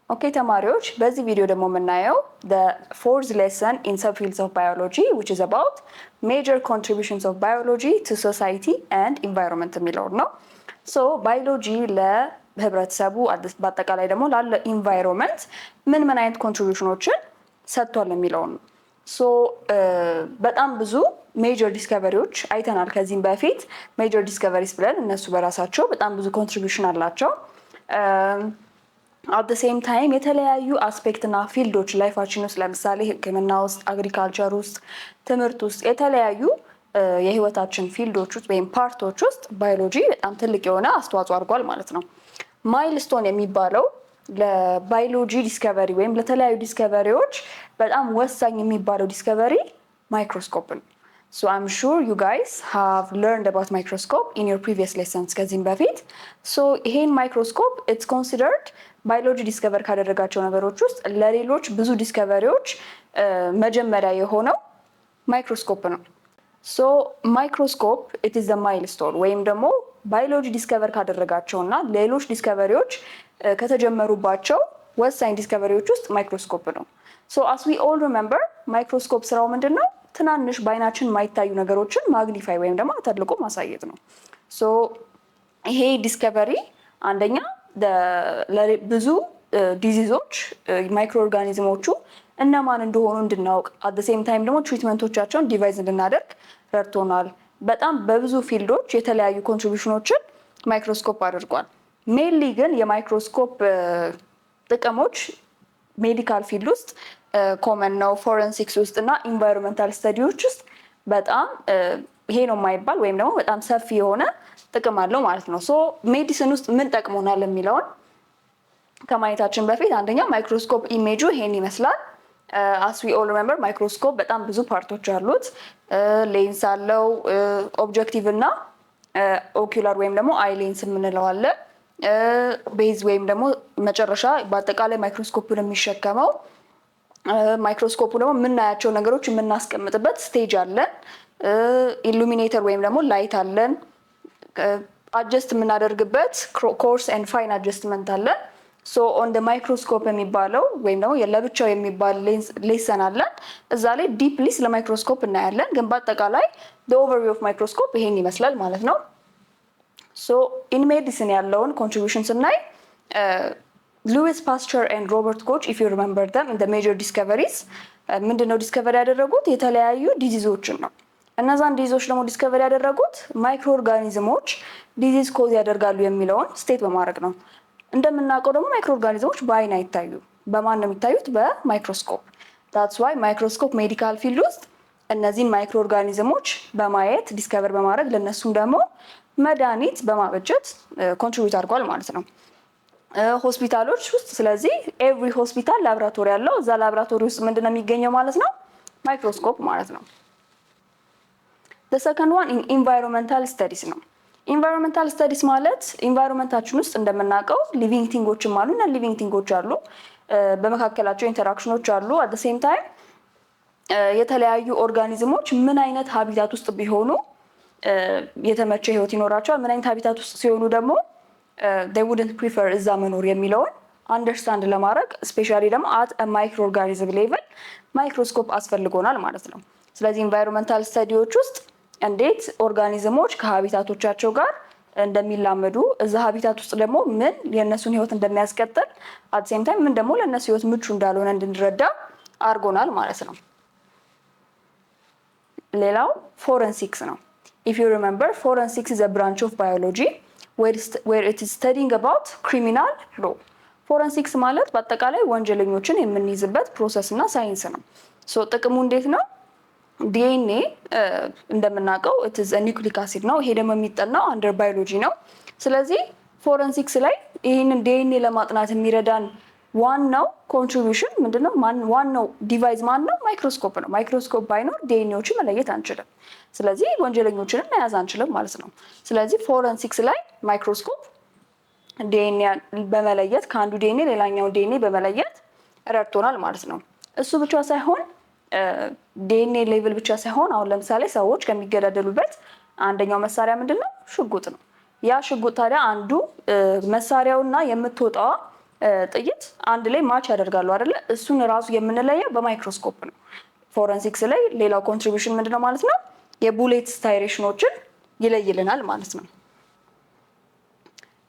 ኦኬ ተማሪዎች በዚህ ቪዲዮ ደግሞ የምናየው the fourth lesson in subfields of biology which is about major contributions of biology to society and environment የሚለው ነው። ሶ ባዮሎጂ ለህብረተሰቡ በአጠቃላይ ደግሞ ላለ ኢንቫይሮንመንት ምን አይነት ኮንትሪቢዩሽኖችን ሰጥቷል የሚለው ነው። ሶ በጣም ብዙ ሜጀር ዲስከቨሪዎች አይተናል ከዚህም በፊት ሜጀር ዲስከቨሪስ ብለን እነሱ በራሳቸው በጣም ብዙ ኮንትሪቢዩሽን አላቸው። at the same time የተለያዩ አስፔክት እና ፊልዶች ላይፋችን ውስጥ ለምሳሌ ህክምና ውስጥ፣ አግሪካልቸር ውስጥ፣ ትምህርት ውስጥ የተለያዩ የህይወታችን ፊልዶች ውስጥ ወይም ፓርቶች ውስጥ ባዮሎጂ በጣም ትልቅ የሆነ አስተዋጽኦ አድርጓል ማለት ነው። ማይልስቶን የሚባለው ለባዮሎጂ ዲስከቨሪ ወይም ለተለያዩ ዲስከቨሪዎች በጣም ወሳኝ የሚባለው ዲስከቨሪ ማይክሮስኮፕ ነው። So I'm sure you guys have learned about microscope in your previous lessons ከዚህም በፊት። So ይሄን ማይክሮስኮፕ it's considered ባዮሎጂ ዲስከቨር ካደረጋቸው ነገሮች ውስጥ ለሌሎች ብዙ ዲስከቨሪዎች መጀመሪያ የሆነው ማይክሮስኮፕ ነው። ሶ ማይክሮስኮፕ it is the milestone ወይም ደግሞ ባዮሎጂ ዲስከቨር ካደረጋቸውና ሌሎች ዲስከቨሪዎች ከተጀመሩባቸው ወሳኝ ዲስከቨሪዎች ውስጥ ማይክሮስኮፕ ነው። ሶ as we all remember ማይክሮስኮፕ ስራው ምንድነው? ትናንሽ በአይናችን ማይታዩ ነገሮችን ማግኒፋይ ወይም ደግሞ አተልቆ ማሳየት ነው። ሶ ይሄ ዲስከቨሪ አንደኛ ብዙ ዲዚዞች ማይክሮ ኦርጋኒዝሞቹ እነማን እንደሆኑ እንድናውቅ at the same time ደግሞ ትሪትመንቶቻቸውን ዲቫይዝ እንድናደርግ ረድቶናል። በጣም በብዙ ፊልዶች የተለያዩ ኮንትሪቢዩሽኖችን ማይክሮስኮፕ አድርጓል። ሜንሊ ግን የማይክሮስኮፕ ጥቅሞች ሜዲካል ፊልድ ውስጥ ኮመን ነው። ፎረንሲክስ ውስጥ እና ኢንቫይሮንመንታል ስተዲዎች ውስጥ በጣም ይሄ ነው የማይባል ወይም ደግሞ በጣም ሰፊ የሆነ ጥቅም አለው ማለት ነው። ሶ ሜዲሲን ውስጥ ምን ጠቅሞናል የሚለውን ከማየታችን በፊት አንደኛ ማይክሮስኮፕ ኢሜጁ ይሄን ይመስላል። as we all remember ማይክሮስኮፕ በጣም ብዙ ፓርቶች አሉት። ሌንስ አለው፣ ኦብጀክቲቭ እና ኦኩላር ወይም ደግሞ አይ ሌንስ የምንለው አለ። ቤዝ ወይም ደግሞ መጨረሻ በአጠቃላይ ማይክሮስኮፕን የሚሸከመው ማይክሮስኮፑ ደግሞ የምናያቸው ነገሮች የምናስቀምጥበት ስቴጅ አለን። ኢሉሚኔተር ወይም ደግሞ ላይት አለን። አጀስት የምናደርግበት ኮርስ ኤንድ ፋይን አጀስትመንት አለን። ሶ ኦን ደ ማይክሮስኮፕ የሚባለው ወይም ደግሞ ለብቻው የሚባል ሌሰን አለን። እዛ ላይ ዲፕሊ ስለ ማይክሮስኮፕ እናያለን። ግን በአጠቃላይ ኦቨርቪው ኦፍ ማይክሮስኮፕ ይሄን ይመስላል ማለት ነው። ሶ ኢን ሜዲሲን ያለውን ኮንትሪቢዩሽን ስናይ ሉዊስ ፓስቸር ኤንድ ሮበርት ኮች ኢፍ ዩ ሪመምበር ደም ኢን ደ ሜጀር ዲስከቨሪስ ምንድነው ዲስከቨሪ ያደረጉት? የተለያዩ ዲዚዞችን ነው። እነዛን ዲዚዞች ደግሞ ዲስከቨሪ ያደረጉት ማይክሮ ኦርጋኒዝሞች ዲዚዝ ኮዝ ያደርጋሉ የሚለውን ስቴት በማድረግ ነው። እንደምናውቀው ደግሞ ማይክሮ ኦርጋኒዝሞች በአይን አይታዩ። በማን ነው የሚታዩት? በማይክሮስኮፕ። that's why ማይክሮስኮፕ ሜዲካል ፊልድ ውስጥ እነዚህን ማይክሮ ኦርጋኒዝሞች በማየት ዲስከቨር በማድረግ ለነሱም ደግሞ መድኃኒት በማበጀት ኮንትሪቢዩት አድርጓል ማለት ነው። ሆስፒታሎች ውስጥ ስለዚህ ኤቭሪ ሆስፒታል ላብራቶሪ ያለው እዛ ላብራቶሪ ውስጥ ምንድነው የሚገኘው ማለት ነው? ማይክሮስኮፕ ማለት ነው። the second one in environmental studies ነው። ኢንቫይሮንመንታል ስተዲስ ማለት ኢንቫይሮንመንታችን ውስጥ እንደምናውቀው ሊቪንግ ቲንጎችም አሉ እና ሊቪንግ ቲንጎች አሉ፣ በመካከላቸው ኢንተራክሽኖች አሉ። at the same time የተለያዩ ኦርጋኒዝሞች ምን አይነት ሀቢታት ውስጥ ቢሆኑ የተመቸ ህይወት ይኖራቸዋል፣ ምን አይነት ሀቢታት ውስጥ ሲሆኑ ደግሞ they wouldn't prefer እዛ መኖር የሚለውን አንደርስታንድ ለማድረግ ስፔሻሊ ደግሞ at a microorganism level ማይክሮስኮፕ አስፈልጎናል ማለት ነው። ስለዚህ ኢንቫይሮንመንታል ስተዲዎች ውስጥ እንዴት ኦርጋኒዝሞች ከሀቢታቶቻቸው ጋር እንደሚላመዱ እዛ ሀቢታት ውስጥ ደግሞ ምን የእነሱን ህይወት እንደሚያስቀጥል at the same time ምን ደግሞ ለእነሱ ህይወት ምቹ እንዳልሆነ እንድንረዳ አድርጎናል ማለት ነው። ሌላው ፎረንሲክስ ነው። if you remember forensics is a branch of biology where it is studying about criminal law. ፎረንሲክስ ማለት በአጠቃላይ ወንጀለኞችን የምንይዝበት ፕሮሰስ እና ሳይንስ ነው። ሶ ጥቅሙ እንዴት ነው? ዲኤንኤ እንደምናውቀው it is a nucleic acid ነው። ይሄ ደግሞ የሚጠናው አንደር ባዮሎጂ ነው። ስለዚህ ፎረንሲክስ ላይ ይሄንን ዲኤንኤ ለማጥናት የሚረዳን ዋናው ኮንትሪቢዩሽን ምንድነው? ዋናው ዲቫይስ ማነው? ማይክሮስኮፕ ነው። ማይክሮስኮፕ ባይኖር ዲኤንኤዎችን መለየት አንችልም። ስለዚህ ወንጀለኞችን መያዝ አንችልም ማለት ነው። ስለዚህ ፎረንሲክስ ላይ ማይክሮስኮፕ ዲኤንኤ በመለየት ከአንዱ ዲኤንኤ ሌላኛው ዲኤንኤ በመለየት ረድቶናል ማለት ነው። እሱ ብቻ ሳይሆን ዲኤንኤ ሌቭል ብቻ ሳይሆን አሁን ለምሳሌ ሰዎች ከሚገዳደሉበት አንደኛው መሳሪያ ምንድነው? ሽጉጥ ነው። ያ ሽጉጥ ታዲያ አንዱ መሳሪያውና የምትወጣው ጥይት አንድ ላይ ማች ያደርጋሉ አይደለ? እሱን ራሱ የምንለየው በማይክሮስኮፕ ነው። ፎረንሲክስ ላይ ሌላው ኮንትሪቢዩሽን ምንድነው ማለት ነው? የቡሌት ስታይሬሽኖችን ይለይልናል ማለት ነው።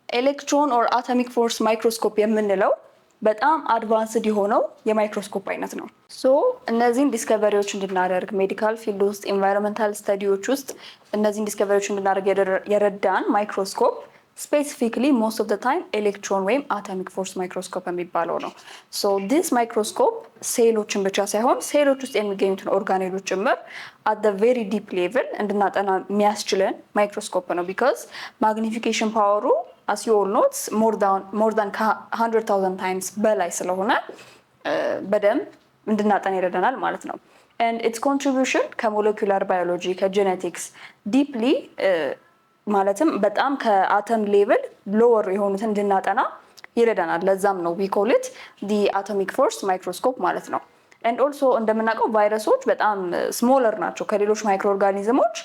ኤሌክትሮን ኦር አቶሚክ ፎርስ ማይክሮስኮፕ የምንለው በጣም አድቫንስድ የሆነው የማይክሮስኮፕ አይነት ነው። ሶ እነዚህን ዲስከቨሪዎች እንድናደርግ ሜዲካል ፊልድ ውስጥ ኢንቫይሮንመንታል ስተዲዎች ውስጥ እነዚህን ዲስከቨሪዎች እንድናደርግ የረዳን ማይክሮስኮፕ ስፔሲፊክሊ ሞስት ኦፍ ዘ ታይም ኤሌክትሮን ወይም አቶሚክ ፎርስ ማይክሮስኮፕ የሚባለው ነው። ሶ ዲስ ማይክሮስኮፕ ሴሎችን ብቻ ሳይሆን ሴሎች ውስጥ የሚገኙትን ኦርጋኔሎች ጭምር አት ዘ ቬሪ ዲፕ ሌቭል እንድናጠና የሚያስችለን ማይክሮስኮፕ ነው። ቢካዝ ማግኒፊኬሽን ፓወሩ as you all know more than 100,000 times በላይ ስለሆነ በደንብ እንድናጠና ይረዳናል ማለት ነው። and its contribution ከሞለኪውላር ባዮሎጂ ከጄኔቲክስ ዲፕሊ ማለትም በጣም ከአተም ሌቭል ሎወር የሆኑትን እንድናጠና ይረዳናል። ለዛም ነው we call it the atomic force microscope ማለት ነው። and also እንደምናውቀው ቫይረሶች በጣም ስሞለር ናቸው ከሌሎች ማይክሮ ኦርጋኒዝሞች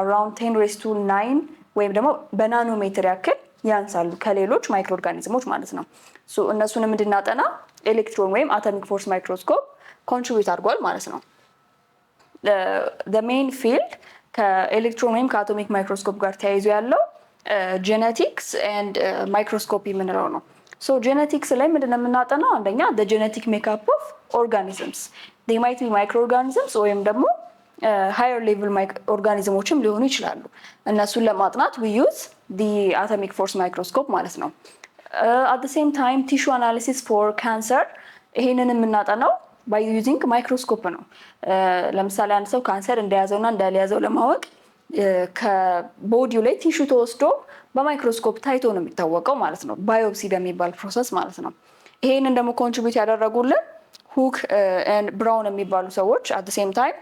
around 10⁹ ወይም ደግሞ በናኖሜትር ያክል ያንሳሉ ከሌሎች ማይክሮ ኦርጋኒዝሞች ማለት ነው። ሶ እነሱንም እንድናጠና ኤሌክትሮን ወይም አቶሚክ ፎርስ ማይክሮስኮፕ ኮንትሪቢዩት አድርጓል ማለት ነው። the main field ከኤሌክትሮን ወይም ከአቶሚክ ማይክሮስኮፕ ጋር ተያይዞ ያለው ጄኔቲክስ ኤንድ ማይክሮስኮፒ የምንለው ነው። ሶ ጄኔቲክስ ላይ ምንድነው የምናጠናው? አንደኛ the genetic makeup of organisms they might be microorganisms ወይም ደግሞ ሃየር ሌቭል ኦርጋኒዝሞችም ሊሆኑ ይችላሉ። እነሱን ለማጥናት we use the atomic force microscope ማለት ነው። at the same time tissue analysis for cancer ይሄንን የምናጠናው by using microscope ነው። ለምሳሌ አንድ ሰው ካንሰር እንደያዘውና እንዳልያዘው ለማወቅ ከቦዲው ላይ ቲሹ ተወስዶ በማይክሮስኮፕ ታይቶ ነው የሚታወቀው ማለት ነው። ባዮፕሲ በሚባል ፕሮሰስ ማለት ነው። ይሄንን ደግሞ ኮንትሪቢዩት ያደረጉልን ሁክ ኤንድ ብራውን የሚባሉ ሰዎች at the same time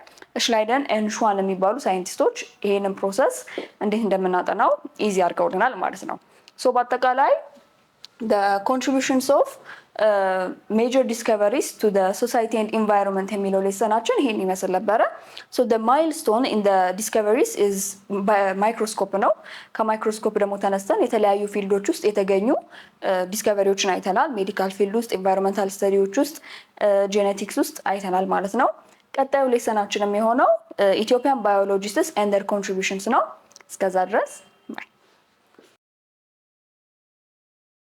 ሽላይደን ኤንድ ሹዋን የሚባሉ ሳይንቲስቶች ይሄንን ፕሮሰስ እንዴት እንደምናጠናው ኢዚ አድርገውልናል ማለት ነው። ሶ በአጠቃላይ the contributions of major discoveries to the society and environment የሚለው ሌሰናችን ይሄን ይመስል ነበረ። so the milestone in the discoveries is ማይክሮስኮፕ ነው። ከማይክሮስኮፕ ደግሞ ተነስተን የተለያዩ ፊልዶች ውስጥ የተገኙ ዲስከቨሪዎችን አይተናል። ሜዲካል ፊልድ ውስጥ፣ ኢንቫይሮንመንታል ስተዲዎች ውስጥ፣ ጄኔቲክስ ውስጥ አይተናል ማለት ነው። ቀጣዩ ሌሰናችን የሚሆነው ኢትዮጵያን ባዮሎጂስትስ ኤንድ ዴር ኮንትሪቢዩሽንስ ነው። እስከዛ ድረስ